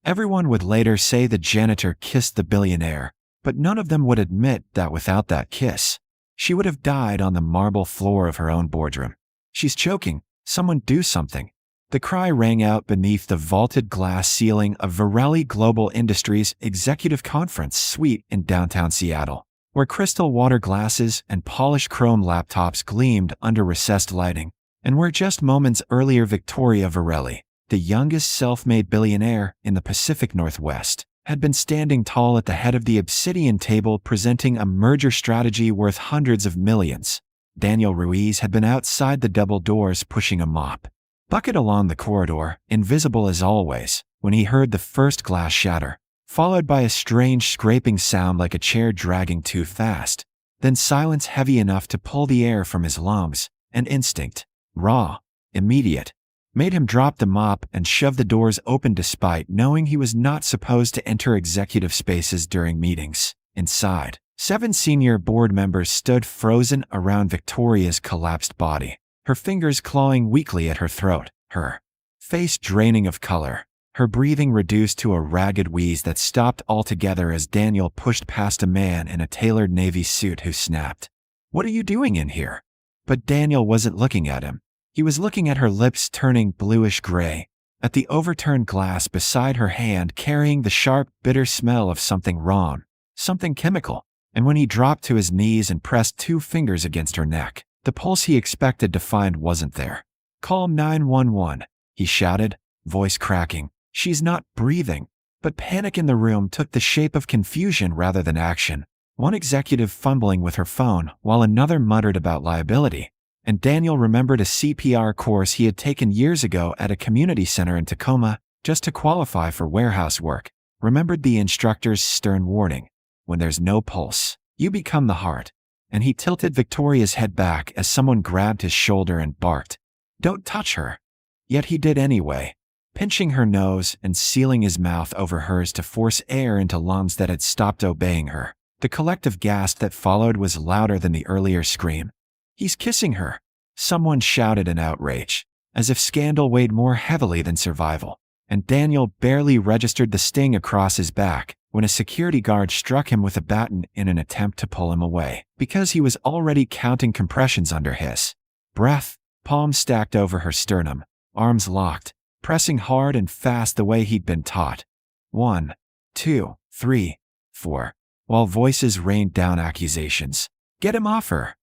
Everyone would later say the janitor kissed the billionaire, but none of them would admit that without that kiss, she would have died on the marble floor of her own boardroom. "She's choking. Someone do something." The cry rang out beneath the vaulted glass ceiling of Varelli Global Industries' executive conference suite in downtown Seattle, where crystal water glasses and polished chrome laptops gleamed under recessed lighting, and where just moments earlier Victoria Varelli, the youngest self-made billionaire in the Pacific Northwest, had been standing tall at the head of the obsidian table presenting a merger strategy worth hundreds of millions. Daniel Ruiz had been outside the double doors pushing a mop bucket along the corridor, invisible as always, when he heard the first glass shatter, followed by a strange scraping sound like a chair dragging too fast, then silence heavy enough to pull the air from his lungs. An instinct, raw, immediate, made him drop the mop and shove the doors open despite knowing he was not supposed to enter executive spaces during meetings. Inside, 7 senior board members stood frozen around Victoria's collapsed body, her fingers clawing weakly at her throat, her face draining of color, her breathing reduced to a ragged wheeze that stopped altogether as Daniel pushed past a man in a tailored navy suit who snapped, "What are you doing in here?" But Daniel wasn't looking at him. He was looking at her lips turning bluish-gray, at the overturned glass beside her hand carrying the sharp, bitter smell of something wrong, something chemical. And when he dropped to his knees and pressed 2 fingers against her neck, the pulse he expected to find wasn't there. "Call 911, he shouted, voice cracking. "She's not breathing." But panic in the room took the shape of confusion rather than action, one executive fumbling with her phone while another muttered about liability. And Daniel remembered a CPR course he had taken years ago at a community center in Tacoma just to qualify for warehouse work, remembered the instructor's stern warning, "When there's no pulse, you become the heart." And he tilted Victoria's head back as someone grabbed his shoulder and barked, "Don't touch her." Yet he did anyway, pinching her nose and sealing his mouth over hers to force air into lungs that had stopped obeying her. The collective gasp that followed was louder than the earlier scream. "He's kissing her," someone shouted in outrage, as if scandal weighed more heavily than survival. And Daniel barely registered the sting across his back when a security guard struck him with a baton in an attempt to pull him away, because he was already counting compressions under his breath, palms stacked over her sternum, arms locked, pressing hard and fast the way he'd been taught. 1, 2, 3, 4, while voices rained down accusations. "Get him off her.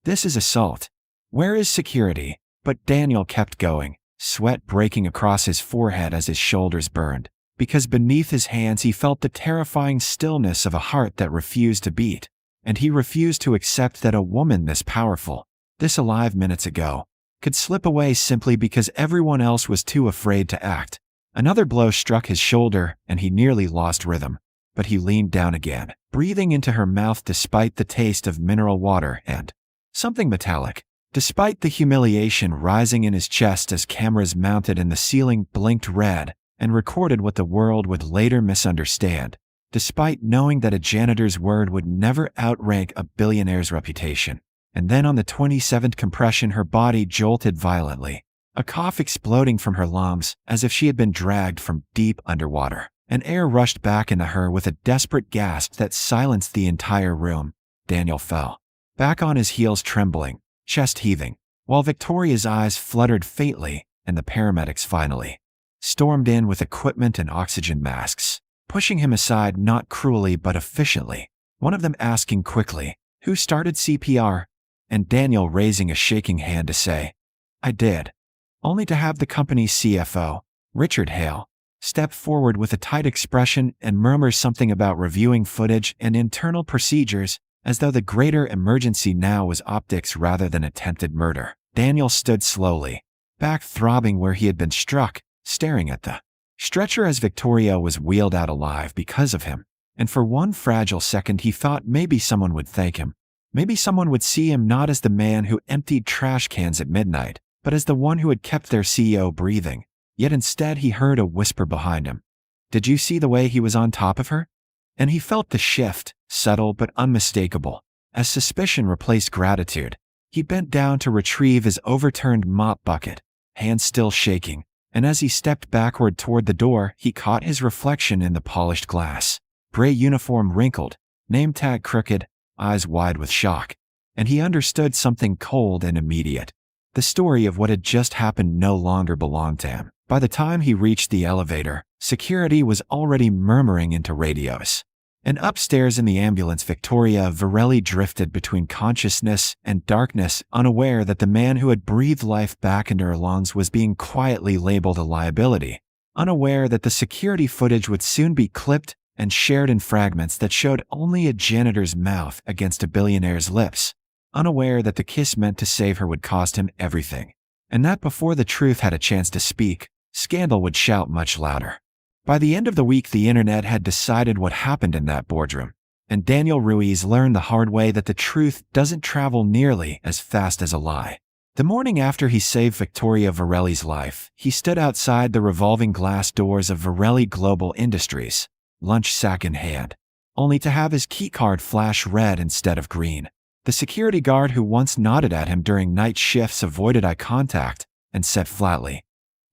This is assault. Where is security?" But Daniel kept going, sweat breaking across his forehead as his shoulders burned, because beneath his hands he felt the terrifying stillness of a heart that refused to beat. And he refused to accept that a woman this powerful, this alive minutes ago, could slip away simply because everyone else was too afraid to act. Another blow struck his shoulder and he nearly lost rhythm, but he leaned down again, breathing into her mouth despite the taste of mineral water and something metallic. Despite the humiliation rising in his chest as cameras mounted in the ceiling blinked red and recorded what the world would later misunderstand, despite knowing that a janitor's word would never outrank a billionaire's reputation. And then on the 27th compression her body jolted violently, a cough exploding from her lungs as if she had been dragged from deep underwater, and air rushed back into her with a desperate gasp that silenced the entire room. Daniel fell back on his heels trembling, chest heaving, while Victoria's eyes fluttered faintly and the paramedics finally stormed in with equipment and oxygen masks, pushing him aside not cruelly but efficiently, one of them asking quickly, "Who started CPR?" and Daniel raising a shaking hand to say, "I did," only to have the company's CFO, Richard Hale, step forward with a tight expression and murmur something about reviewing footage and internal procedures, as though the greater emergency now was optics rather than attempted murder. Daniel stood slowly, back throbbing where he had been struck, staring at the stretcher as Victoria was wheeled out alive because of him. And for one fragile second he thought maybe someone would thank him. Maybe someone would see him not as the man who emptied trash cans at midnight, but as the one who had kept their CEO breathing. Yet instead he heard a whisper behind him. "Did you see the way he was on top of her?" And he felt the shift, subtle but unmistakable, as suspicion replaced gratitude. He bent down to retrieve his overturned mop bucket, hands still shaking, and as he stepped backward toward the door, he caught his reflection in the polished glass. Gray uniform wrinkled, name tag crooked, eyes wide with shock. And he understood something cold and immediate. The story of what had just happened no longer belonged to him. By the time he reached the elevator, security was already murmuring into radios. And upstairs in the ambulance, Victoria Varelli drifted between consciousness and darkness, unaware that the man who had breathed life back into her lungs was being quietly labeled a liability, unaware that the security footage would soon be clipped and shared in fragments that showed only a janitor's mouth against a billionaire's lips, unaware that the kiss meant to save her would cost him everything, and that before the truth had a chance to speak, scandal would shout much louder. By the end of the week, the internet had decided what happened in that boardroom, and Daniel Ruiz learned the hard way that the truth doesn't travel nearly as fast as a lie. The morning after he saved Victoria Varelli's life, he stood outside the revolving glass doors of Varelli Global Industries, lunch sack in hand, only to have his keycard flash red instead of green. The security guard who once nodded at him during night shifts avoided eye contact and said flatly,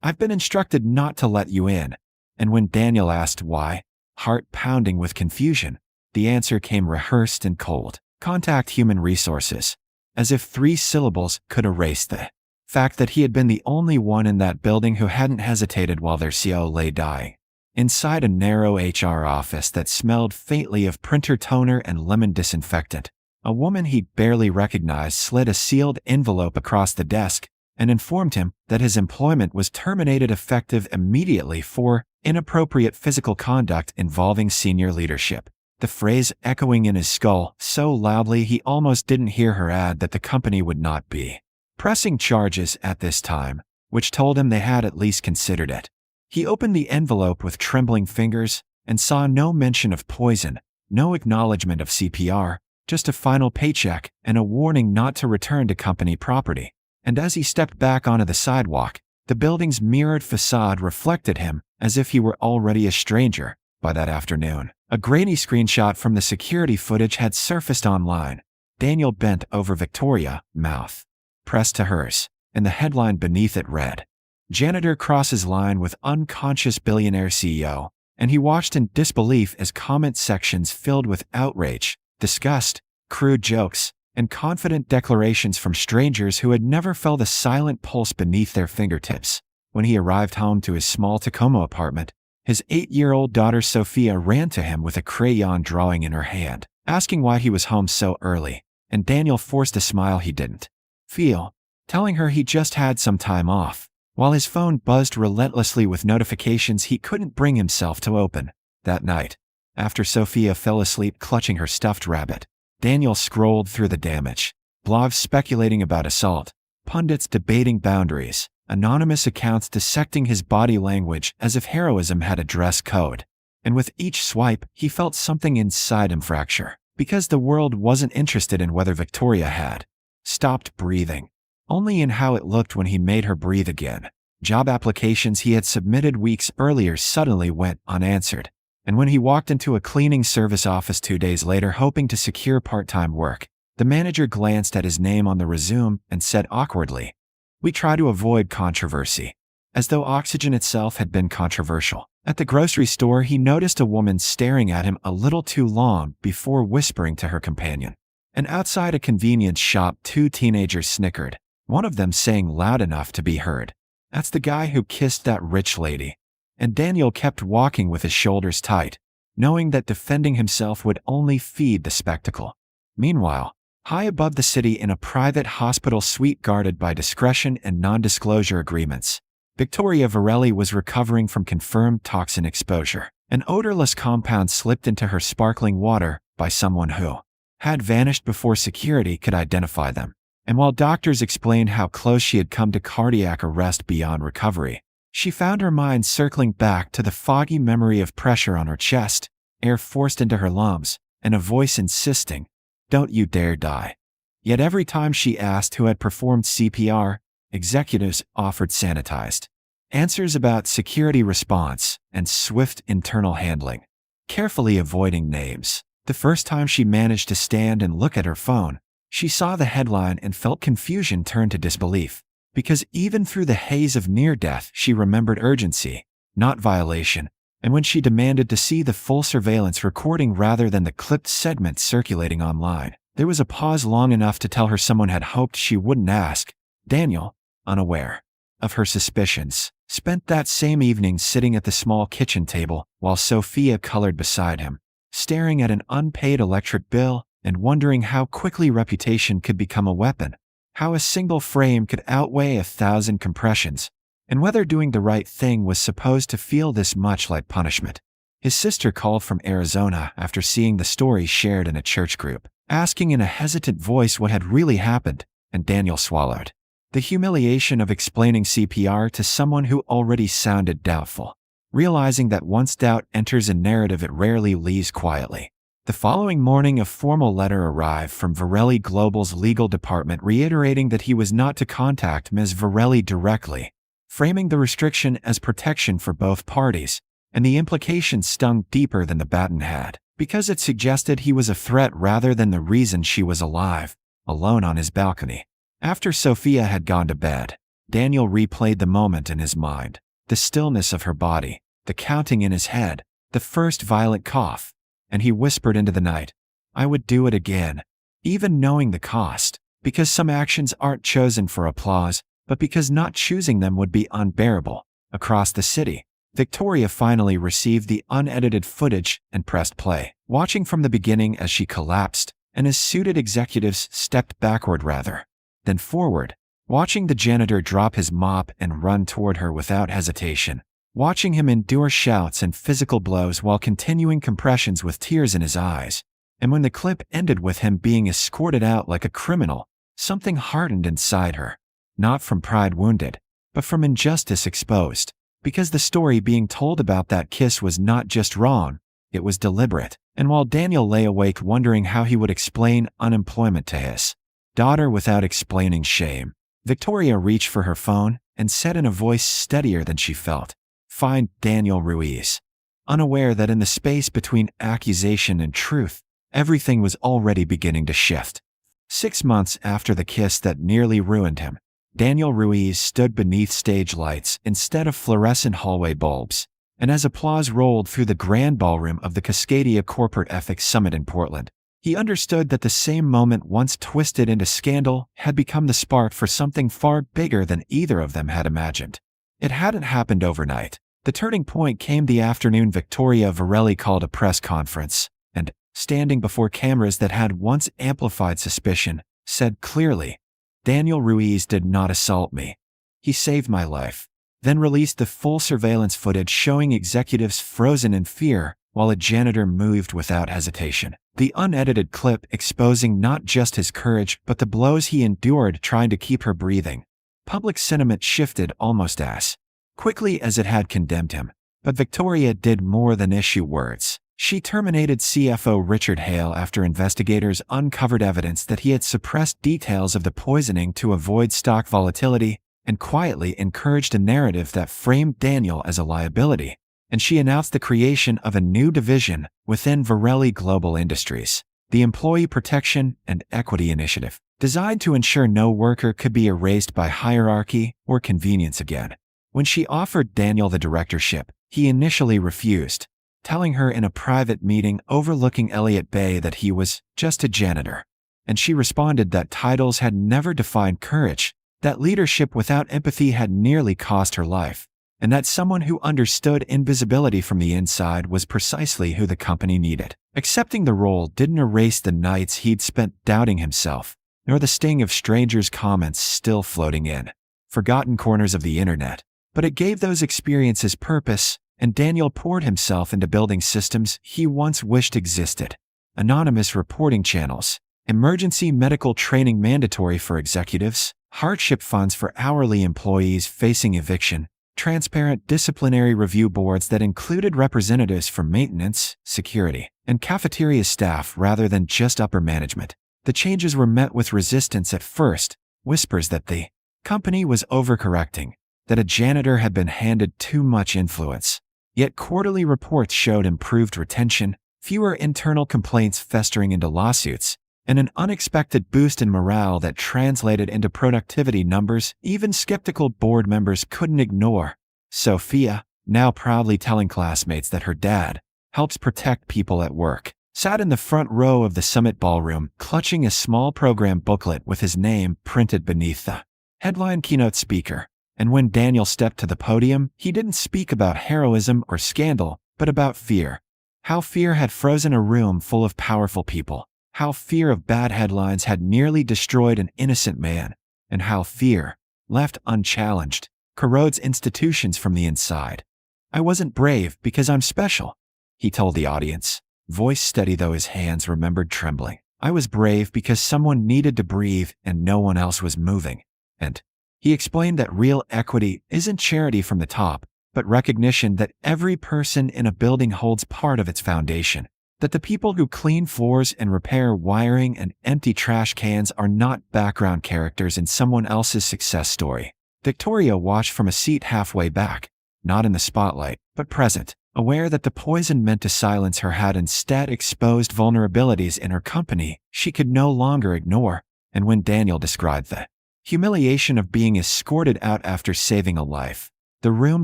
"I've been instructed not to let you in." And when Daniel asked why, heart pounding with confusion, the answer came rehearsed and cold. Contact human resources. As if 3 syllables could erase the fact that he had been the only one in that building who hadn't hesitated while their CO lay dying. Inside a narrow HR office that smelled faintly of printer toner and lemon disinfectant, a woman he barely recognized slid a sealed envelope across the desk and informed him that his employment was terminated effective immediately for inappropriate physical conduct involving senior leadership. The phrase echoing in his skull so loudly he almost didn't hear her add that the company would not be pressing charges at this time, which told him they had at least considered it. He opened the envelope with trembling fingers and saw no mention of poison, no acknowledgement of CPR, just a final paycheck and a warning not to return to company property. And as he stepped back onto the sidewalk, the building's mirrored facade reflected him as if he were already a stranger by that afternoon. A grainy screenshot from the security footage had surfaced online. Daniel bent over Victoria, mouth pressed to hers, and the headline beneath it read, "Janitor crosses line with unconscious billionaire CEO," and he watched in disbelief as comment sections filled with outrage, disgust, crude jokes, and confident declarations from strangers who had never felt a silent pulse beneath their fingertips. When he arrived home to his small Tacoma apartment, his 8-year-old daughter Sophia ran to him with a crayon drawing in her hand, asking why he was home so early, and Daniel forced a smile he didn't feel, telling her he just had some time off, while his phone buzzed relentlessly with notifications he couldn't bring himself to open. That night, after Sophia fell asleep clutching her stuffed rabbit, Daniel scrolled through the damage, blogs speculating about assault, pundits debating boundaries, anonymous accounts dissecting his body language as if heroism had a dress code. And with each swipe, he felt something inside him fracture, because the world wasn't interested in whether Victoria had stopped breathing, only in how it looked when he made her breathe again. Job applications he had submitted weeks earlier suddenly went unanswered. And when he walked into a cleaning service office 2 days later hoping to secure part-time work, the manager glanced at his name on the resume and said awkwardly, "We try to avoid controversy," as though oxygen itself had been controversial. At the grocery store, he noticed a woman staring at him a little too long before whispering to her companion. And outside a convenience shop, 2 teenagers snickered, one of them saying loud enough to be heard, "That's the guy who kissed that rich lady." And Daniel kept walking with his shoulders tight, knowing that defending himself would only feed the spectacle. Meanwhile, high above the city in a private hospital suite guarded by discretion and non-disclosure agreements, Victoria Varelli was recovering from confirmed toxin exposure. An odorless compound slipped into her sparkling water by someone who had vanished before security could identify them. And while doctors explained how close she had come to cardiac arrest beyond recovery, she found her mind circling back to the foggy memory of pressure on her chest, air forced into her lungs, and a voice insisting, "Don't you dare die." Yet every time she asked who had performed CPR, executives offered sanitized answers about security response and swift internal handling, carefully avoiding names. The first time she managed to stand and look at her phone, she saw the headline and felt confusion turn to disbelief. because even through the haze of near-death, she remembered urgency, not violation, and when she demanded to see the full surveillance recording rather than the clipped segments circulating online, there was a pause long enough to tell her someone had hoped she wouldn't ask. Daniel, unaware of her suspicions, spent that same evening sitting at the small kitchen table while Sophia colored beside him, staring at an unpaid electric bill and wondering how quickly reputation could become a weapon, how a single frame could outweigh 1,000 compressions, and whether doing the right thing was supposed to feel this much like punishment. His sister called from Arizona after seeing the story shared in a church group, asking in a hesitant voice what had really happened, and Daniel swallowed. The humiliation of explaining CPR to someone who already sounded doubtful, realizing that once doubt enters a narrative it rarely leaves quietly. The following morning a formal letter arrived from Varelli Global's legal department reiterating that he was not to contact Ms. Varelli directly, framing the restriction as protection for both parties, and the implication stung deeper than the baton had, because it suggested he was a threat rather than the reason she was alive, alone on his balcony. After Sophia had gone to bed, Daniel replayed the moment in his mind, the stillness of her body, the counting in his head, the first violent cough, and he whispered into the night, "I would do it again, even knowing the cost, because some actions aren't chosen for applause, but because not choosing them would be unbearable." Across the city, Victoria finally received the unedited footage and pressed play, watching from the beginning as she collapsed, and as suited executives stepped backward rather than forward, watching the janitor drop his mop and run toward her without hesitation, watching him endure shouts and physical blows while continuing compressions with tears in his eyes. And when the clip ended with him being escorted out like a criminal, something hardened inside her, not from pride wounded, but from injustice exposed, because the story being told about that kiss was not just wrong, it was deliberate. And while Daniel lay awake wondering how he would explain unemployment to his daughter without explaining shame, Victoria reached for her phone and said in a voice steadier than she felt, "Find Daniel Ruiz," unaware that in the space between accusation and truth, everything was already beginning to shift. 6 months after the kiss that nearly ruined him, Daniel Ruiz stood beneath stage lights instead of fluorescent hallway bulbs, and as applause rolled through the grand ballroom of the Cascadia Corporate Ethics Summit in Portland, he understood that the same moment once twisted into scandal had become the spark for something far bigger than either of them had imagined. It hadn't happened overnight. The turning point came the afternoon Victoria Varelli called a press conference, and, standing before cameras that had once amplified suspicion, said clearly, "Daniel Ruiz did not assault me. He saved my life." Then released the full surveillance footage showing executives frozen in fear while a janitor moved without hesitation. The unedited clip exposing not just his courage but the blows he endured trying to keep her breathing. Public sentiment shifted almost as quickly as it had condemned him. But Victoria did more than issue words. She terminated CFO Richard Hale after investigators uncovered evidence that he had suppressed details of the poisoning to avoid stock volatility, and quietly encouraged a narrative that framed Daniel as a liability. And she announced the creation of a new division within Varelli Global Industries, the Employee Protection and Equity Initiative, designed to ensure no worker could be erased by hierarchy or convenience again. When she offered Daniel the directorship, he initially refused, telling her in a private meeting overlooking Elliott Bay that he was just a janitor. And she responded that titles had never defined courage, that leadership without empathy had nearly cost her life, and that someone who understood invisibility from the inside was precisely who the company needed. Accepting the role didn't erase the nights he'd spent doubting himself, nor the sting of strangers' comments still floating in forgotten corners of the internet, but it gave those experiences purpose, and Daniel poured himself into building systems he once wished existed. Anonymous reporting channels, emergency medical training mandatory for executives, hardship funds for hourly employees facing eviction, transparent disciplinary review boards that included representatives from maintenance, security, and cafeteria staff rather than just upper management. The changes were met with resistance at first, whispers that the company was overcorrecting, that a janitor had been handed too much influence. Yet quarterly reports showed improved retention, fewer internal complaints festering into lawsuits, and an unexpected boost in morale that translated into productivity numbers even skeptical board members couldn't ignore. Sophia, now proudly telling classmates that her dad helps protect people at work, sat in the front row of the summit ballroom, clutching a small program booklet with his name printed beneath the headline keynote speaker. And when Daniel stepped to the podium, he didn't speak about heroism or scandal, but about fear. How fear had frozen a room full of powerful people. How fear of bad headlines had nearly destroyed an innocent man. And how fear, left unchallenged, corrodes institutions from the inside. I wasn't brave because I'm special, he told the audience, voice steady though his hands remembered trembling. I was brave because someone needed to breathe and no one else was moving. And he explained that real equity isn't charity from the top, but recognition that every person in a building holds part of its foundation. That the people who clean floors and repair wiring and empty trash cans are not background characters in someone else's success story. Victoria watched from a seat halfway back, not in the spotlight, but present, aware that the poison meant to silence her had instead exposed vulnerabilities in her company she could no longer ignore. And when Daniel described the humiliation of being escorted out after saving a life, the room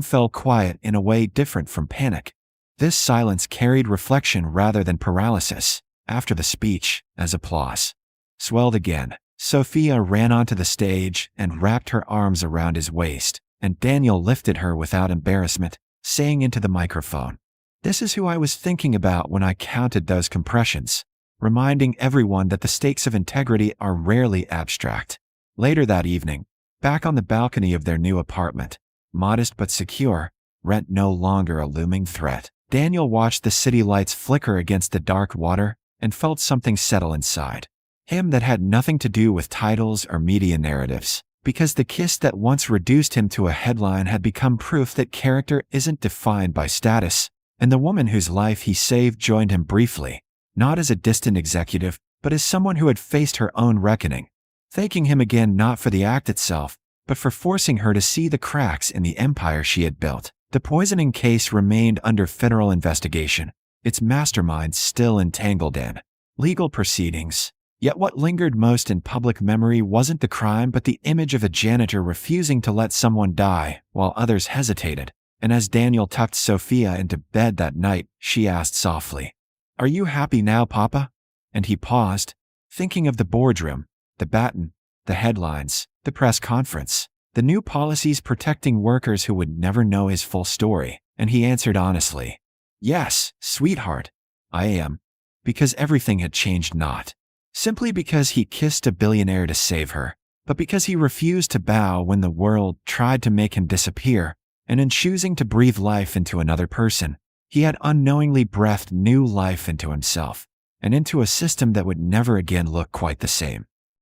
fell quiet in a way different from panic. This silence carried reflection rather than paralysis. After the speech, as applause swelled again, Sophia ran onto the stage and wrapped her arms around his waist, and Daniel lifted her without embarrassment, saying into the microphone, "This is who I was thinking about when I counted those compressions," reminding everyone that the stakes of integrity are rarely abstract. Later that evening, back on the balcony of their new apartment, modest but secure, rent no longer a looming threat, Daniel watched the city lights flicker against the dark water and felt something settle inside him that had nothing to do with titles or media narratives, because the kiss that once reduced him to a headline had become proof that character isn't defined by status, and the woman whose life he saved joined him briefly, not as a distant executive, but as someone who had faced her own reckoning, thanking him again not for the act itself, but for forcing her to see the cracks in the empire she had built. The poisoning case remained under federal investigation, its mastermind still entangled in legal proceedings. Yet what lingered most in public memory wasn't the crime but the image of a janitor refusing to let someone die while others hesitated. And as Daniel tucked Sophia into bed that night, she asked softly, "Are you happy now, Papa?" And he paused, thinking of the boardroom, the baton, the headlines, the press conference, the new policies protecting workers who would never know his full story. And he answered honestly, "Yes, sweetheart, I am." Because everything had changed, not simply because he kissed a billionaire to save her, but because he refused to bow when the world tried to make him disappear, and in choosing to breathe life into another person, he had unknowingly breathed new life into himself, and into a system that would never again look quite the same.